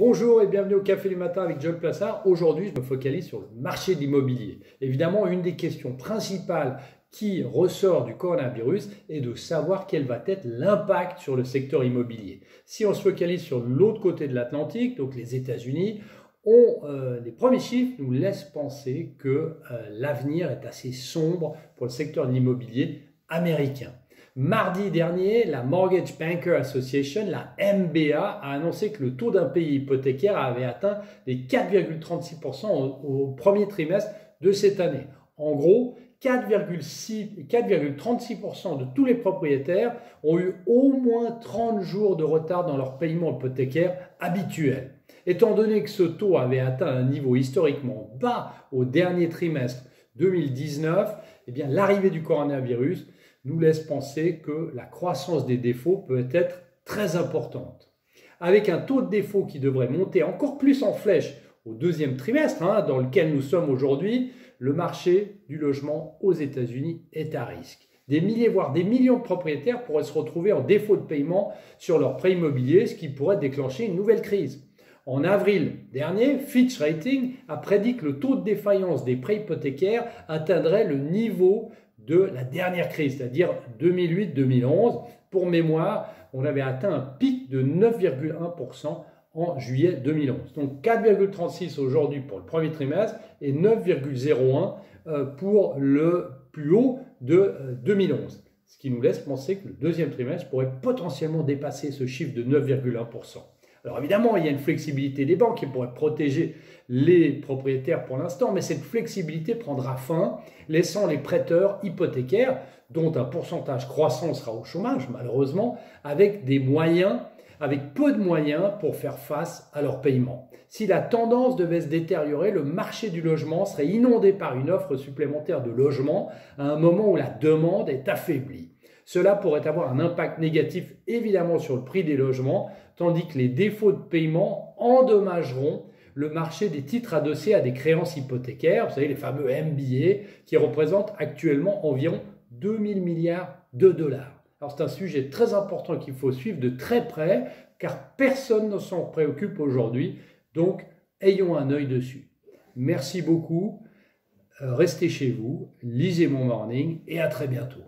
Bonjour et bienvenue au Café du Matin avec John Plassard. Aujourd'hui, je me focalise sur le marché de l'immobilier. Évidemment, une des questions principales qui ressort du coronavirus est de savoir quel va être l'impact sur le secteur immobilier. Si on se focalise sur l'autre côté de l'Atlantique, donc les États-Unis, les premiers chiffres nous laissent penser que l'avenir est assez sombre pour le secteur de l'immobilier américain. Mardi dernier, la Mortgage Banker Association, la MBA, a annoncé que le taux d'impayé hypothécaire avait atteint les 4,36% au premier trimestre de cette année. En gros, 4,36% de tous les propriétaires ont eu au moins 30 jours de retard dans leur paiement hypothécaire habituel. Étant donné que ce taux avait atteint un niveau historiquement bas au dernier trimestre 2019, l'arrivée du coronavirus nous laisse penser que la croissance des défauts peut être très importante. Avec un taux de défaut qui devrait monter encore plus en flèche au deuxième trimestre, dans lequel nous sommes aujourd'hui, le marché du logement aux États-Unis est à risque. Des milliers, voire des millions de propriétaires pourraient se retrouver en défaut de paiement sur leur prêt immobilier, ce qui pourrait déclencher une nouvelle crise. En avril dernier, Fitch Ratings a prédit que le taux de défaillance des prêts hypothécaires atteindrait le niveau de la dernière crise, c'est-à-dire 2008-2011. Pour mémoire, on avait atteint un pic de 9,1% en juillet 2011. Donc 4,36 aujourd'hui pour le premier trimestre et 9,01 pour le plus haut de 2011. Ce qui nous laisse penser que le deuxième trimestre pourrait potentiellement dépasser ce chiffre de 9,1%. Alors évidemment, il y a une flexibilité des banques qui pourrait protéger les propriétaires pour l'instant, mais cette flexibilité prendra fin, laissant les prêteurs hypothécaires, dont un pourcentage croissant sera au chômage malheureusement, avec peu de moyens pour faire face à leur paiement. Si la tendance devait se détériorer, le marché du logement serait inondé par une offre supplémentaire de logements à un moment où la demande est affaiblie. Cela pourrait avoir un impact négatif évidemment sur le prix des logements, tandis que les défauts de paiement endommageront le marché des titres adossés à des créances hypothécaires, vous savez les fameux MBA, qui représentent actuellement environ 2000 milliards de dollars. Alors c'est un sujet très important qu'il faut suivre de très près, car personne ne s'en préoccupe aujourd'hui, donc ayons un œil dessus. Merci beaucoup, restez chez vous, lisez mon morning et à très bientôt.